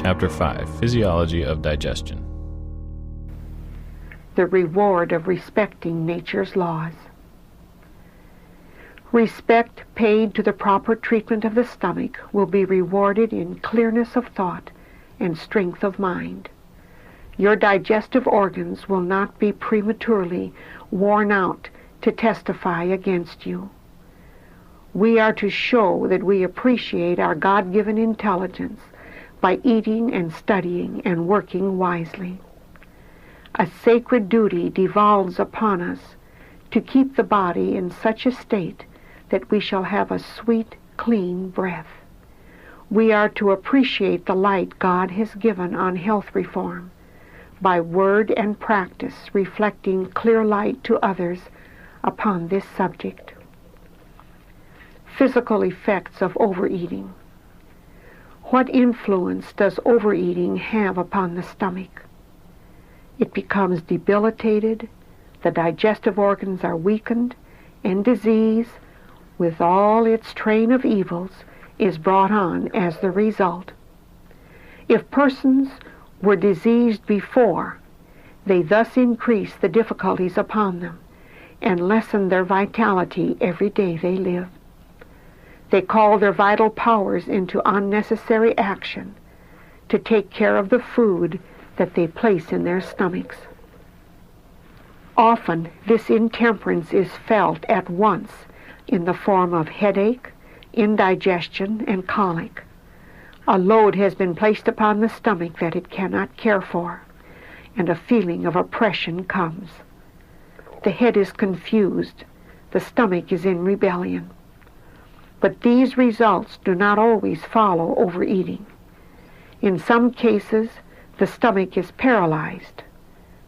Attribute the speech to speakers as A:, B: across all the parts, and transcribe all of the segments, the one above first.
A: Chapter 5, Physiology of Digestion.
B: The reward of respecting nature's laws. Respect paid to the proper treatment of the stomach will be rewarded in clearness of thought and strength of mind. Your digestive organs will not be prematurely worn out to testify against you. We are to show that we appreciate our God-given intelligence by eating and studying and working wisely. A sacred duty devolves upon us to keep the body in such a state that we shall have a sweet, clean breath. We are to appreciate the light God has given on health reform by word and practice, reflecting clear light to others upon this subject. Physical effects of overeating. What influence does overeating have upon the stomach? It becomes debilitated, the digestive organs are weakened, and disease, with all its train of evils, is brought on as the result. If persons were diseased before, they thus increase the difficulties upon them and lessen their vitality every day they live. They call their vital powers into unnecessary action to take care of the food that they place in their stomachs. Often this intemperance is felt at once in the form of headache, indigestion, and colic. A load has been placed upon the stomach that it cannot care for, and a feeling of oppression comes. The head is confused, the stomach is in rebellion. But these results do not always follow overeating. In some cases, the stomach is paralyzed.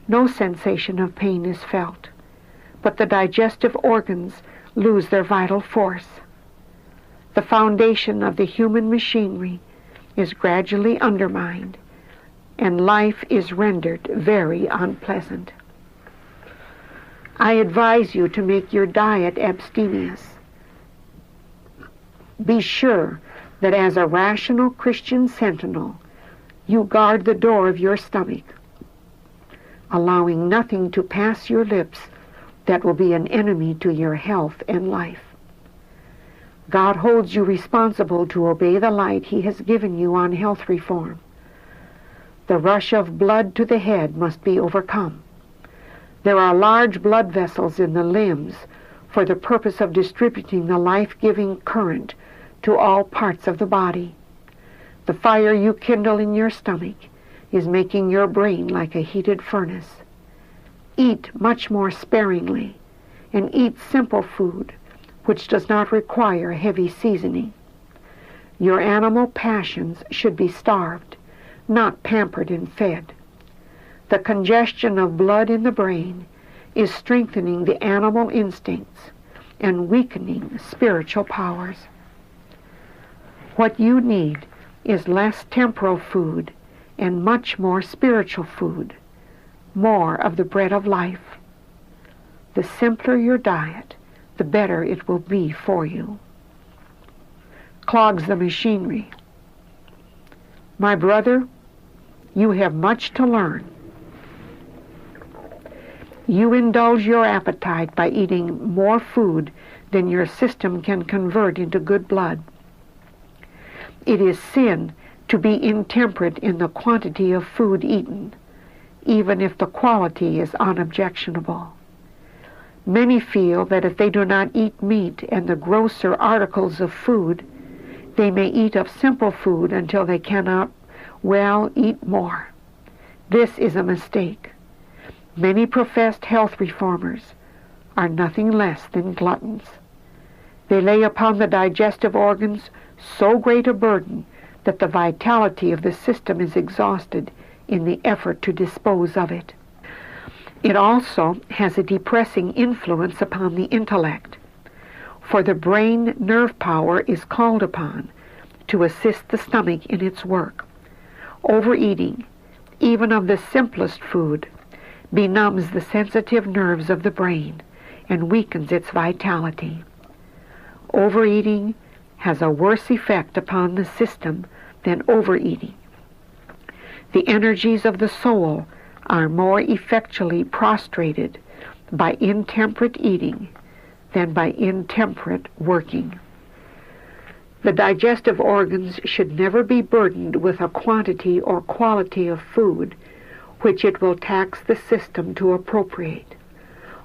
B: No sensation of pain is felt, but the digestive organs lose their vital force. The foundation of the human machinery is gradually undermined, and life is rendered very unpleasant. I advise you to make your diet abstemious. Be sure that as a rational Christian sentinel, you guard the door of your stomach, allowing nothing to pass your lips that will be an enemy to your health and life. God holds you responsible to obey the light He has given you on health reform. The rush of blood to the head must be overcome. There are large blood vessels in the limbs for the purpose of distributing the life-giving current to all parts of the body. The fire you kindle in your stomach is making your brain like a heated furnace. Eat much more sparingly, and eat simple food, which does not require heavy seasoning. Your animal passions should be starved, not pampered and fed. The congestion of blood in the brain is strengthening the animal instincts and weakening spiritual powers. What you need is less temporal food and much more spiritual food, more of the bread of life. The simpler your diet, the better it will be for you. Clogs the machinery. My brother, you have much to learn. You indulge your appetite by eating more food than your system can convert into good blood. It is sin to be intemperate in the quantity of food eaten, even if the quality is unobjectionable. Many feel that if they do not eat meat and the grosser articles of food, they may eat of simple food until they cannot eat more. This is a mistake. Many professed health reformers are nothing less than gluttons. They lay upon the digestive organs so great a burden that the vitality of the system is exhausted in the effort to dispose of it. It also has a depressing influence upon the intellect, for the brain nerve power is called upon to assist the stomach in its work. Overeating, even of the simplest food, benumbs the sensitive nerves of the brain and weakens its vitality. Overeating has a worse effect upon the system than overeating. The energies of the soul are more effectually prostrated by intemperate eating than by intemperate working. The digestive organs should never be burdened with a quantity or quality of food which it will tax the system to appropriate.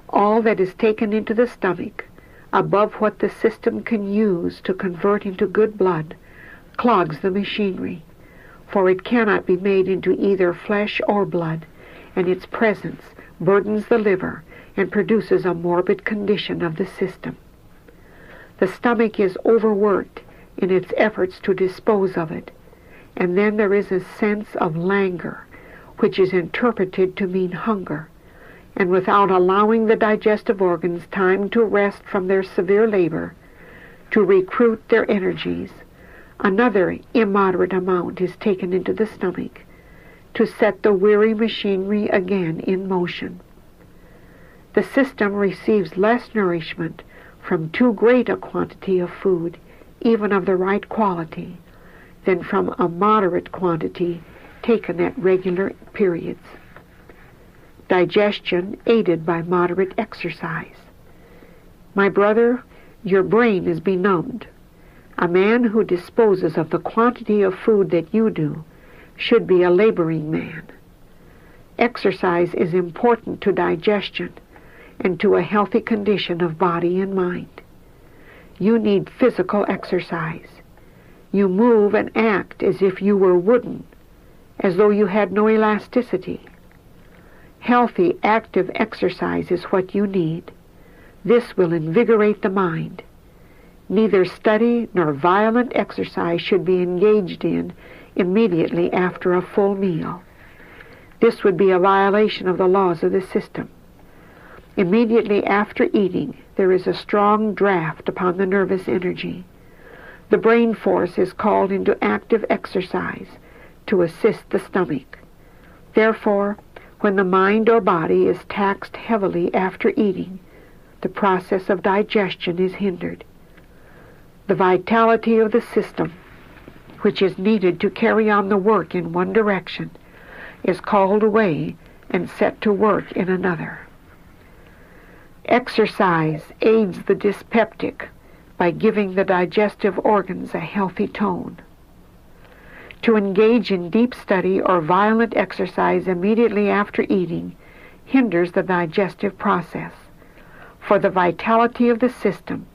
B: All that is taken into the stomach, above what the system can use to convert into good blood, clogs the machinery, for it cannot be made into either flesh or blood, and its presence burdens the liver and produces a morbid condition of the system. The stomach is overworked in its efforts to dispose of it, and then there is a sense of languor, which is interpreted to mean hunger, and without allowing the digestive organs time to rest from their severe labor, to recruit their energies, another immoderate amount is taken into the stomach to set the weary machinery again in motion. The system receives less nourishment from too great a quantity of food, even of the right quality, than from a moderate quantity taken at regular periods. Digestion aided by moderate exercise. My brother, your brain is benumbed. A man who disposes of the quantity of food that you do should be a laboring man. Exercise is important to digestion and to a healthy condition of body and mind. You need physical exercise. You move and act as if you were wooden, as though you had no elasticity. Healthy, active exercise is what you need. This will invigorate the mind. Neither study nor violent exercise should be engaged in immediately after a full meal. This would be a violation of the laws of the system. Immediately after eating, there is a strong draft upon the nervous energy. The brain force is called into active exercise to assist the stomach. Therefore, when the mind or body is taxed heavily after eating, the process of digestion is hindered. The vitality of the system, which is needed to carry on the work in one direction, is called away and set to work in another. Exercise aids the dyspeptic by giving the digestive organs a healthy tone. To engage in deep study or violent exercise immediately after eating hinders the digestive process, for the vitality of the system,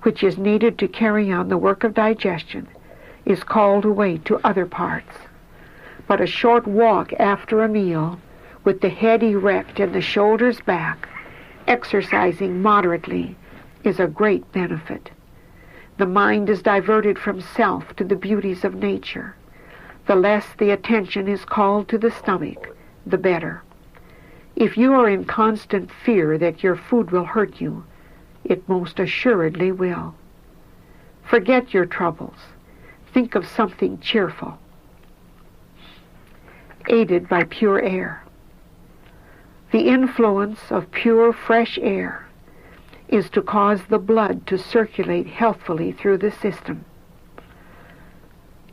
B: which is needed to carry on the work of digestion, is called away to other parts. But a short walk after a meal, with the head erect and the shoulders back, exercising moderately, is a great benefit. The mind is diverted from self to the beauties of nature. The less the attention is called to the stomach, the better. If you are in constant fear that your food will hurt you, it most assuredly will. Forget your troubles. Think of something cheerful. Aided by pure air. The influence of pure, fresh air is to cause the blood to circulate healthfully through the system.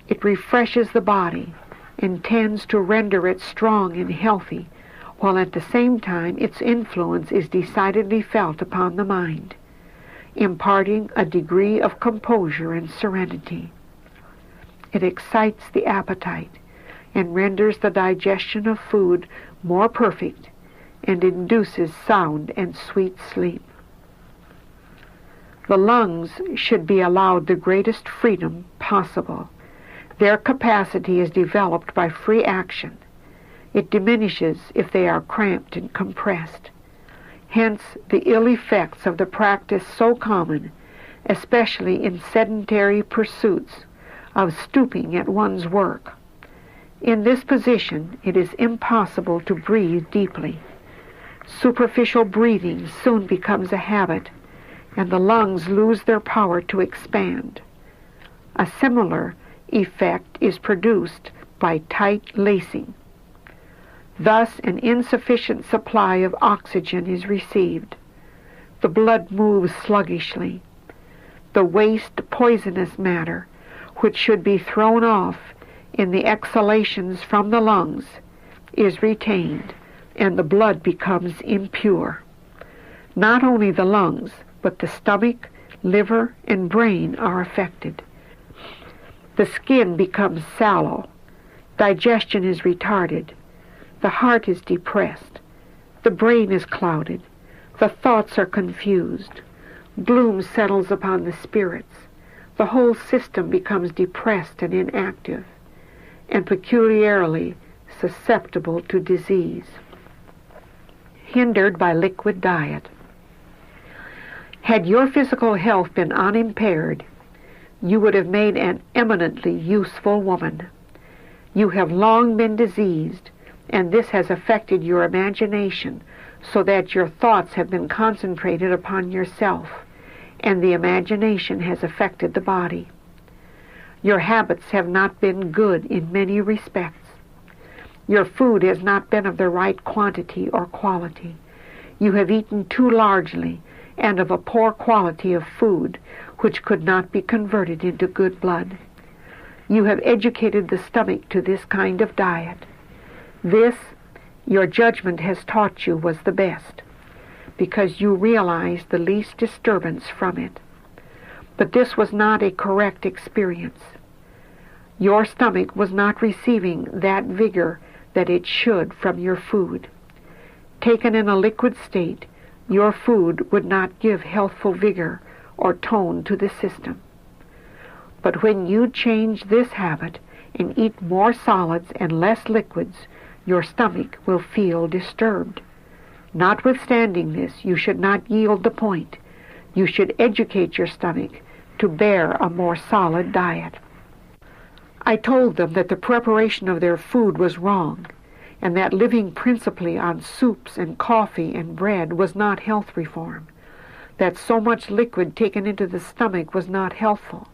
B: It refreshes the body and tends to render it strong and healthy, while at the same time its influence is decidedly felt upon the mind, imparting a degree of composure and serenity. It excites the appetite and renders the digestion of food more perfect and induces sound and sweet sleep. The lungs should be allowed the greatest freedom possible. Their capacity is developed by free action. It diminishes if they are cramped and compressed. Hence the ill effects of the practice so common, especially in sedentary pursuits, of stooping at one's work. In this position, it is impossible to breathe deeply. Superficial breathing soon becomes a habit, and the lungs lose their power to expand. A similar effect is produced by tight lacing. Thus an insufficient supply of oxygen is received. The blood moves sluggishly. The waste poisonous matter, which should be thrown off in the exhalations from the lungs is retained, and the blood becomes impure. Not only the lungs, but the stomach, liver, and brain are affected. The skin becomes sallow. Digestion is retarded. The heart is depressed. The brain is clouded. The thoughts are confused. Gloom settles upon the spirits. The whole system becomes depressed and inactive, and peculiarly susceptible to disease. Hindered by liquid diet. Had your physical health been unimpaired, you would have made an eminently useful woman. You have long been diseased, and this has affected your imagination, so that your thoughts have been concentrated upon yourself, and the imagination has affected the body. Your habits have not been good in many respects. Your food has not been of the right quantity or quality. You have eaten too largely and of a poor quality of food, which could not be converted into good blood. You have educated the stomach to this kind of diet. This, your judgment has taught you, was the best, because you realized the least disturbance from it. But this was not a correct experience. Your stomach was not receiving that vigor that it should from your food. Taken in a liquid state, your food would not give healthful vigor or tone to the system. But when you change this habit and eat more solids and less liquids, your stomach will feel disturbed. Notwithstanding this, you should not yield the point. You should educate your stomach to bear a more solid diet. I told them that the preparation of their food was wrong, and that living principally on soups and coffee and bread was not health reform, that so much liquid taken into the stomach was not healthful,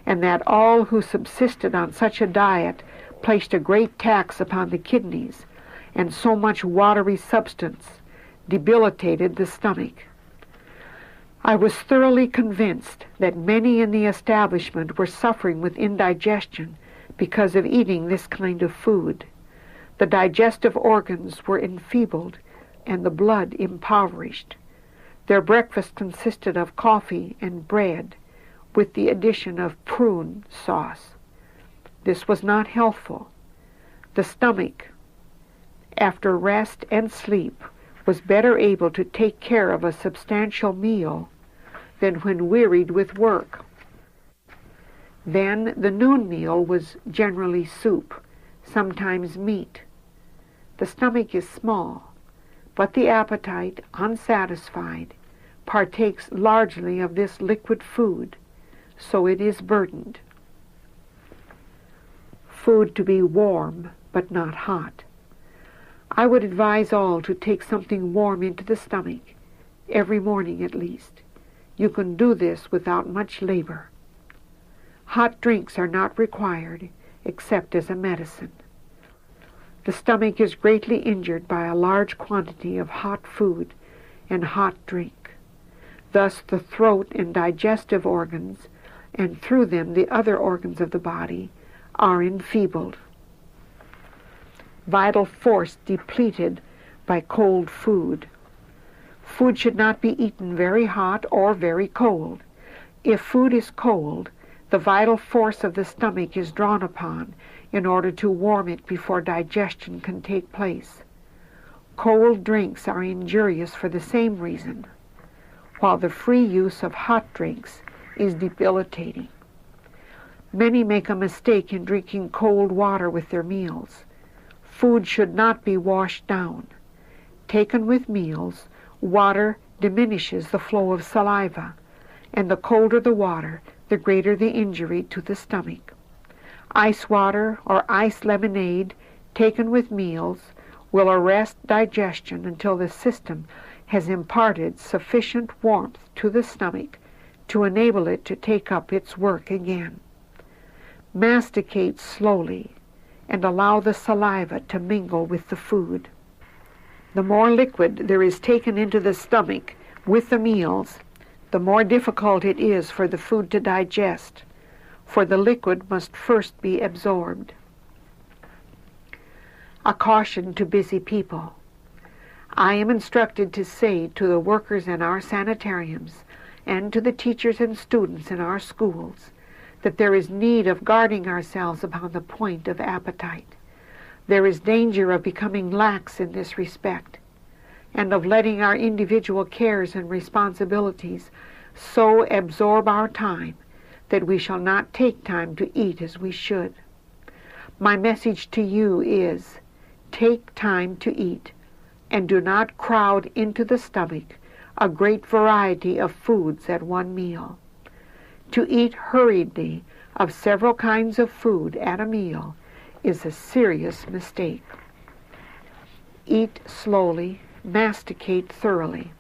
B: and that all who subsisted on such a diet placed a great tax upon the kidneys, and so much watery substance debilitated the stomach. I was thoroughly convinced that many in the establishment were suffering with indigestion because of eating this kind of food. The digestive organs were enfeebled and the blood impoverished. Their breakfast consisted of coffee and bread with the addition of prune sauce. This was not healthful. The stomach, after rest and sleep, was better able to take care of a substantial meal than when wearied with work. Then the noon meal was generally soup, sometimes meat. The stomach is small, but the appetite, unsatisfied, partakes largely of this liquid food, so it is burdened. Food to be warm, but not hot. I would advise all to take something warm into the stomach, every morning at least. You can do this without much labor. Hot drinks are not required, except as a medicine. The stomach is greatly injured by a large quantity of hot food and hot drink. Thus the throat and digestive organs, and through them the other organs of the body, are enfeebled. Vital force depleted by cold food. Food should not be eaten very hot or very cold. If food is cold, the vital force of the stomach is drawn upon in order to warm it before digestion can take place. Cold drinks are injurious for the same reason, while the free use of hot drinks is debilitating. Many make a mistake in drinking cold water with their meals. Food should not be washed down. Taken with meals, water diminishes the flow of saliva, and the colder the water, the greater the injury to the stomach. Ice water or ice lemonade taken with meals will arrest digestion until the system has imparted sufficient warmth to the stomach to enable it to take up its work again. Masticate slowly and allow the saliva to mingle with the food. The more liquid there is taken into the stomach with the meals, the more difficult it is for the food to digest, for the liquid must first be absorbed. A caution to busy people. I am instructed to say to the workers in our sanitariums and to the teachers and students in our schools that there is need of guarding ourselves upon the point of appetite. There is danger of becoming lax in this respect, and of letting our individual cares and responsibilities so absorb our time that we shall not take time to eat as we should. My message to you is, take time to eat, and do not crowd into the stomach a great variety of foods at one meal. To eat hurriedly of several kinds of food at a meal is a serious mistake. Eat slowly, masticate thoroughly.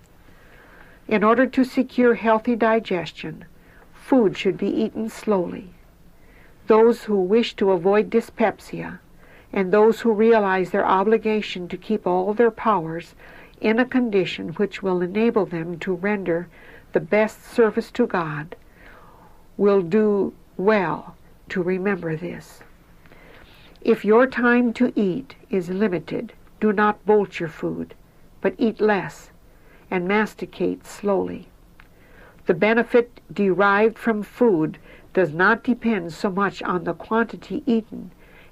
B: In order to secure healthy digestion, food should be eaten slowly. Those who wish to avoid dyspepsia and those who realize their obligation to keep all their powers in a condition which will enable them to render the best service to God will do well to remember this. If your time to eat is limited, do not bolt your food, but eat less and masticate slowly. The benefit derived from food does not depend so much on the quantity eaten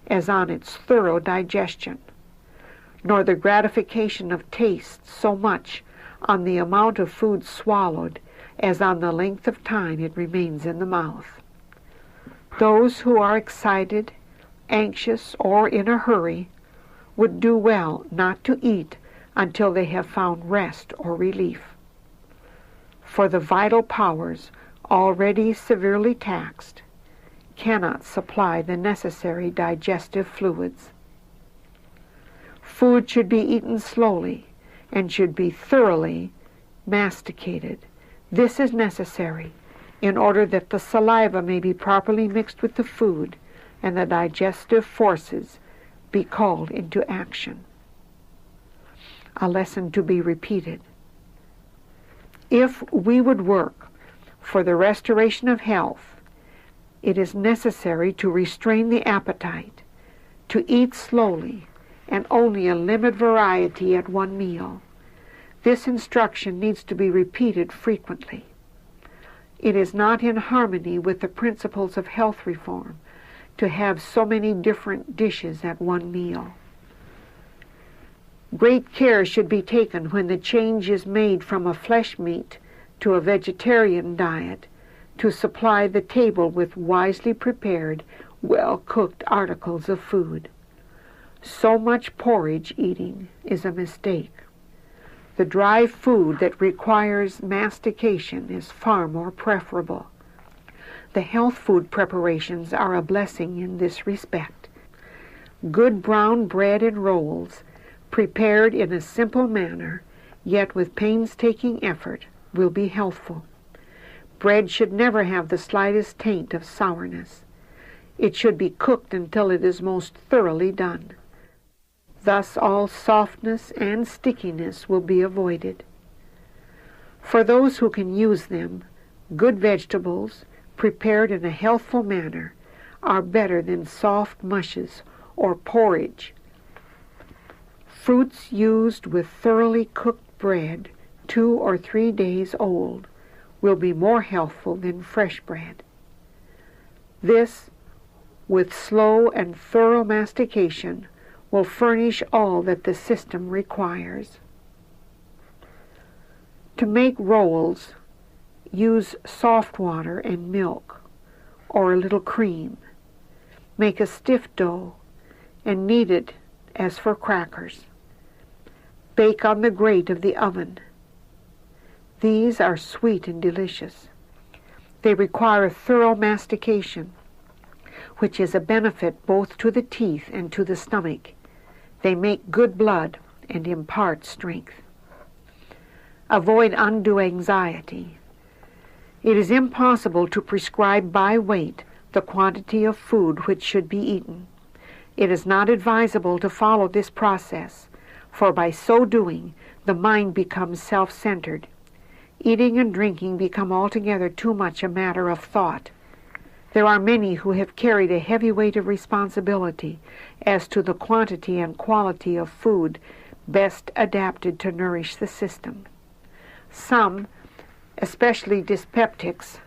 B: as on its thorough digestion, nor the gratification of taste so much on the amount of food swallowed as on the length of time it remains in the mouth. Those who are excited, anxious, or in a hurry would do well not to eat until they have found rest or relief. For the vital powers, already severely taxed, cannot supply the necessary digestive fluids. Food should be eaten slowly and should be thoroughly masticated. This is necessary in order that the saliva may be properly mixed with the food and the digestive forces be called into action. A lesson to be repeated. If we would work for the restoration of health, it is necessary to restrain the appetite, to eat slowly, and only a limited variety at one meal. This instruction needs to be repeated frequently. It is not in harmony with the principles of health reform to have so many different dishes at one meal. Great care should be taken when the change is made from a flesh meat to a vegetarian diet to supply the table with wisely prepared, well-cooked articles of food. So much porridge eating is a mistake. The dry food that requires mastication is far more preferable. The health food preparations are a blessing in this respect. Good brown bread and rolls, prepared in a simple manner, yet with painstaking effort, will be healthful. Bread should never have the slightest taint of sourness. It should be cooked until it is most thoroughly done. Thus all softness and stickiness will be avoided. For those who can use them, good vegetables, prepared in a healthful manner, are better than soft mushes or porridge. Fruits used with thoroughly cooked bread, 2 or 3 days old, will be more healthful than fresh bread. This, with slow and thorough mastication, will furnish all that the system requires. To make rolls, use soft water and milk, or a little cream. Make a stiff dough and knead it as for crackers. Bake on the grate of the oven. These are sweet and delicious. They require thorough mastication, which is a benefit both to the teeth and to the stomach. They make good blood and impart strength. Avoid undue anxiety. It is impossible to prescribe by weight the quantity of food which should be eaten. It is not advisable to follow this process, for by so doing, the mind becomes self-centered. Eating and drinking become altogether too much a matter of thought. There are many who have carried a heavy weight of responsibility as to the quantity and quality of food best adapted to nourish the system. Some, especially dyspeptics,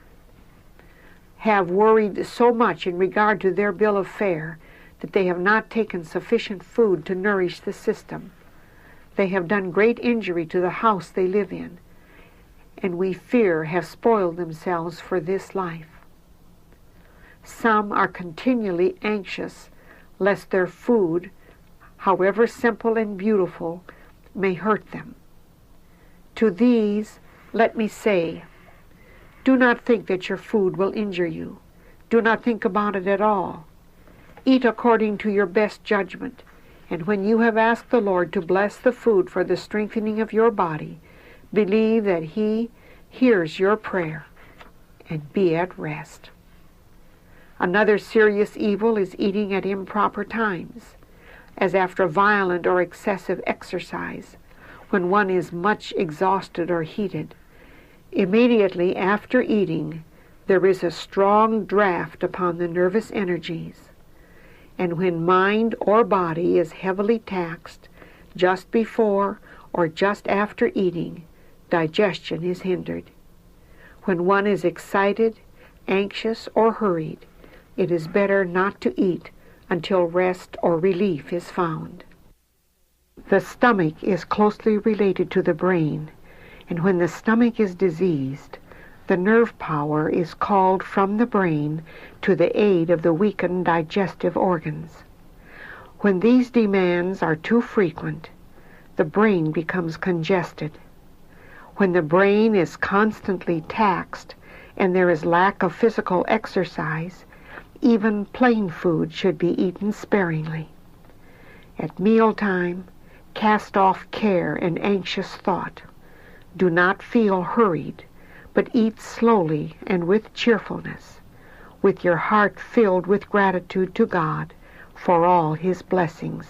B: have worried so much in regard to their bill of fare that they have not taken sufficient food to nourish the system. They have done great injury to the house they live in, and we fear have spoiled themselves for this life. Some are continually anxious lest their food, however simple and beautiful, may hurt them. To these, let me say, do not think that your food will injure you. Do not think about it at all. Eat according to your best judgment, and when you have asked the Lord to bless the food for the strengthening of your body, believe that He hears your prayer, and be at rest. Another serious evil is eating at improper times, as after violent or excessive exercise, when one is much exhausted or heated. Immediately after eating, there is a strong draft upon the nervous energies, and when mind or body is heavily taxed just before or just after eating, digestion is hindered. When one is excited, anxious, or hurried, it is better not to eat until rest or relief is found. The stomach is closely related to the brain, and when the stomach is diseased, the nerve power is called from the brain to the aid of the weakened digestive organs. When these demands are too frequent, the brain becomes congested. When the brain is constantly taxed and there is lack of physical exercise, even plain food should be eaten sparingly. At mealtime, cast off care and anxious thought. Do not feel hurried, but eat slowly and with cheerfulness, with your heart filled with gratitude to God for all His blessings.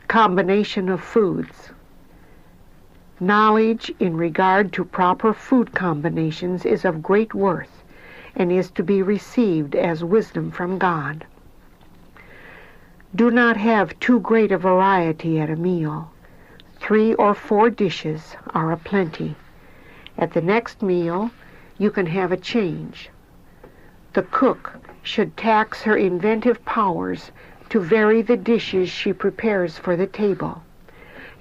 B: Combination of foods. Knowledge in regard to proper food combinations is of great worth and is to be received as wisdom from God. Do not have too great a variety at a meal. 3 or 4 dishes are a plenty. At the next meal, you can have a change. The cook should tax her inventive powers to vary the dishes she prepares for the table,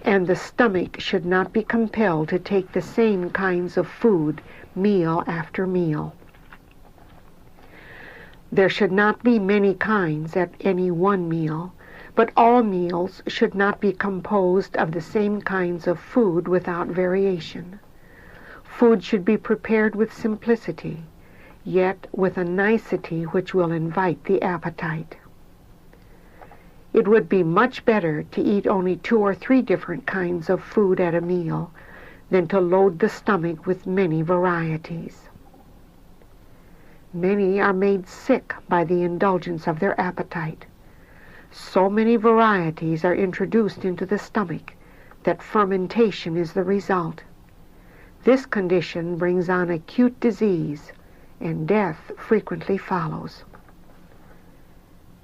B: and the stomach should not be compelled to take the same kinds of food meal after meal. There should not be many kinds at any one meal, but all meals should not be composed of the same kinds of food without variation. Food should be prepared with simplicity, yet with a nicety which will invite the appetite. It would be much better to eat only 2 or 3 different kinds of food at a meal than to load the stomach with many varieties. Many are made sick by the indulgence of their appetite. So many varieties are introduced into the stomach that fermentation is the result. This condition brings on acute disease, and death frequently follows.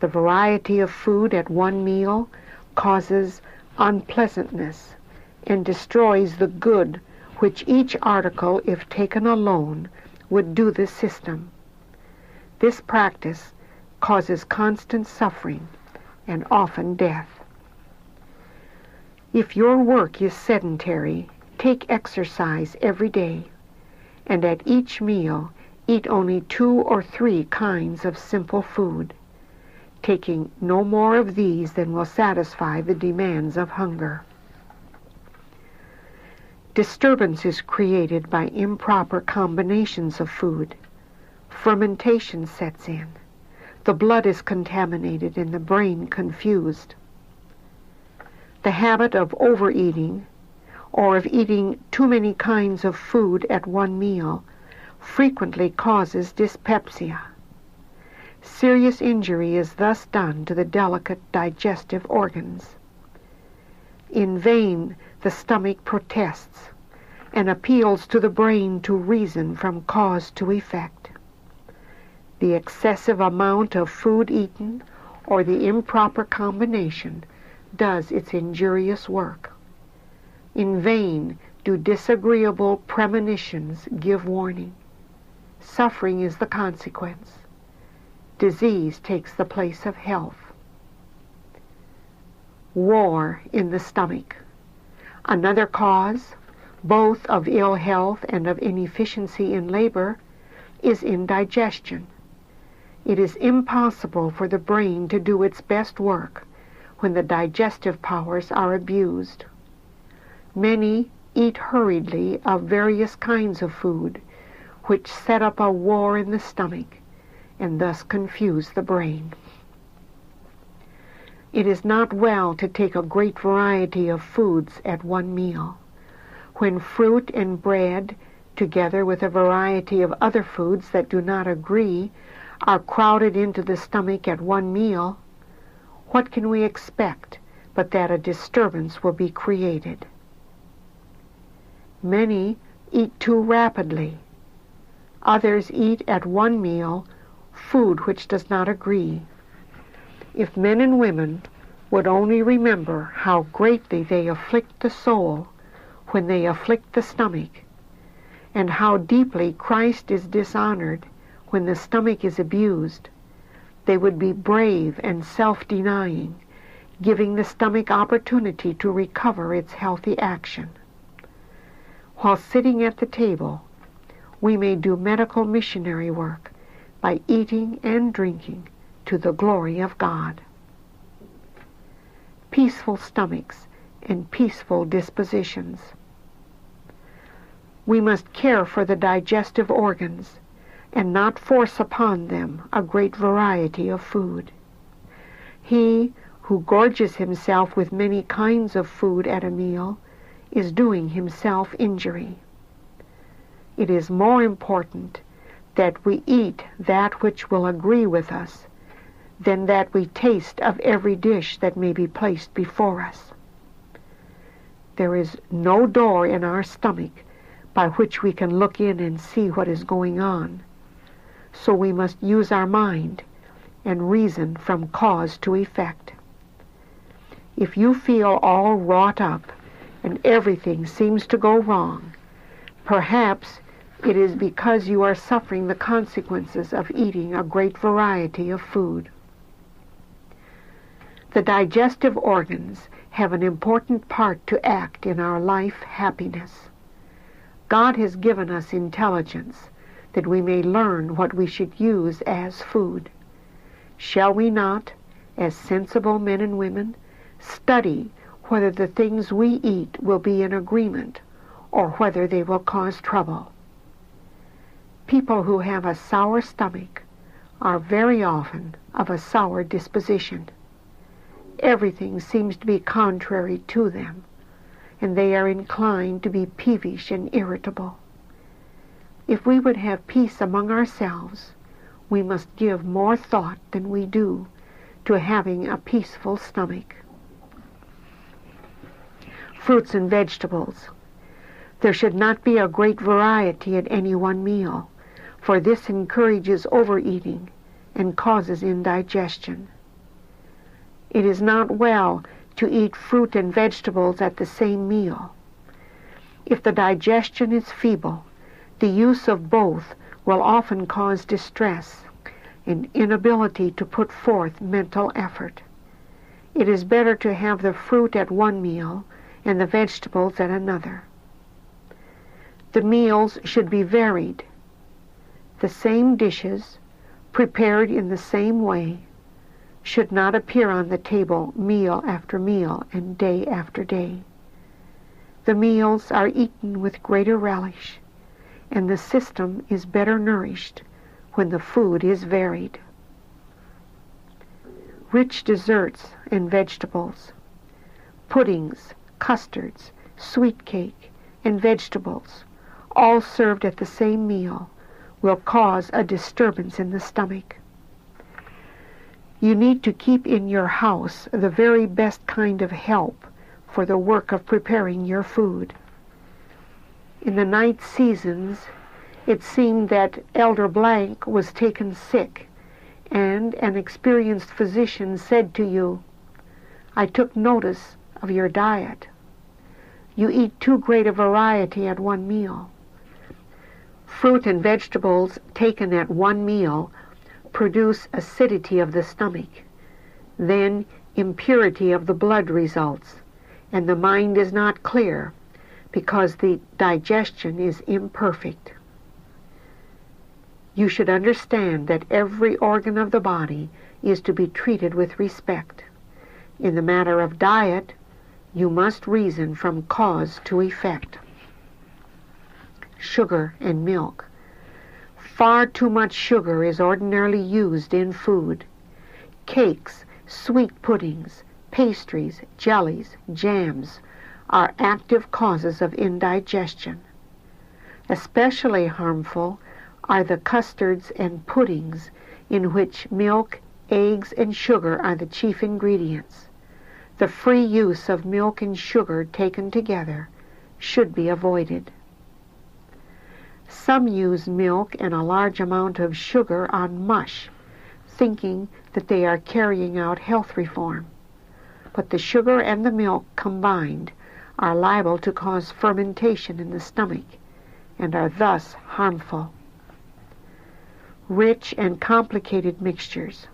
B: The variety of food at one meal causes unpleasantness and destroys the good which each article, if taken alone, would do the system. This practice causes constant suffering and often death. If your work is sedentary, take exercise every day, and at each meal eat only 2 or 3 kinds of simple food, taking no more of these than will satisfy the demands of hunger. Disturbance is created by improper combinations of food. Fermentation sets in. The blood is contaminated and the brain confused. The habit of overeating or of eating too many kinds of food at one meal frequently causes dyspepsia. Serious injury is thus done to the delicate digestive organs. In vain the stomach protests and appeals to the brain to reason from cause to effect. The excessive amount of food eaten or the improper combination does its injurious work. In vain do disagreeable premonitions give warning. Suffering is the consequence. Disease takes the place of health. War in the stomach. Another cause, both of ill health and of inefficiency in labor, is indigestion. It is impossible for the brain to do its best work when the digestive powers are abused. Many eat hurriedly of various kinds of food, which set up a war in the stomach and thus confuse the brain. It is not well to take a great variety of foods at one meal. When fruit and bread, together with a variety of other foods that do not agree, are crowded into the stomach at one meal, what can we expect but that a disturbance will be created? Many eat too rapidly. Others eat at one meal food which does not agree. If men and women would only remember how greatly they afflict the soul when they afflict the stomach, and how deeply Christ is dishonored when the stomach is abused, they would be brave and self-denying, giving the stomach opportunity to recover its healthy action. While sitting at the table, we may do medical missionary work by eating and drinking to the glory of God. Peaceful stomachs and peaceful dispositions. We must care for the digestive organs and not force upon them a great variety of food. He who gorges himself with many kinds of food at a meal is doing himself injury. It is more important that we eat that which will agree with us than that we taste of every dish that may be placed before us. There is no door in our stomach by which we can look in and see what is going on, so we must use our mind and reason from cause to effect. If you feel all wrought up and everything seems to go wrong, perhaps it is because you are suffering the consequences of eating a great variety of food. The digestive organs have an important part to act in our life happiness. God has given us intelligence that we may learn what we should use as food. Shall we not, as sensible men and women, study whether the things we eat will be in agreement or whether they will cause trouble? People who have a sour stomach are very often of a sour disposition. Everything seems to be contrary to them, and they are inclined to be peevish and irritable. If we would have peace among ourselves, we must give more thought than we do to having a peaceful stomach. Fruits and vegetables. There should not be a great variety at any one meal, for this encourages overeating and causes indigestion. It is not well to eat fruit and vegetables at the same meal. If the digestion is feeble, the use of both will often cause distress and inability to put forth mental effort. It is better to have the fruit at one meal and the vegetables at another. The meals should be varied. The same dishes, prepared in the same way, should not appear on the table meal after meal and day after day. The meals are eaten with greater relish, and the system is better nourished when the food is varied. Rich desserts and vegetables, puddings, custards, sweet cake, and vegetables, all served at the same meal, will cause a disturbance in the stomach. You need to keep in your house the very best kind of help for the work of preparing your food. In the night seasons, It seemed that Elder Blank was taken sick, and an experienced physician said to you, "I took notice of your diet. You eat too great a variety at one meal." Fruit and vegetables taken at one meal produce acidity of the stomach. Then impurity of the blood results, and the mind is not clear because the digestion is imperfect. You should understand that every organ of the body is to be treated with respect. In the matter of diet, you must reason from cause to effect. Sugar and milk. Far too much sugar is ordinarily used in food. Cakes, sweet puddings, pastries, jellies, jams are active causes of indigestion. Especially harmful are the custards and puddings in which milk, eggs, and sugar are the chief ingredients. The free use of milk and sugar taken together should be avoided. Some use milk and a large amount of sugar on mush, thinking that they are carrying out health reform. But the sugar and the milk combined are liable to cause fermentation in the stomach and are thus harmful. Rich and complicated mixtures.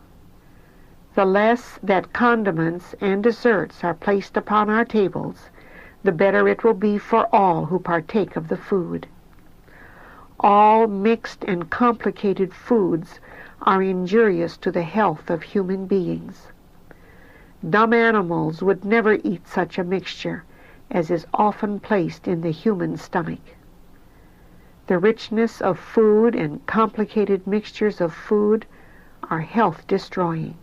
B: The less that condiments and desserts are placed upon our tables, the better it will be for all who partake of the food. All mixed and complicated foods are injurious to the health of human beings. Dumb animals would never eat such a mixture as is often placed in the human stomach. The richness of food and complicated mixtures of food are health-destroying.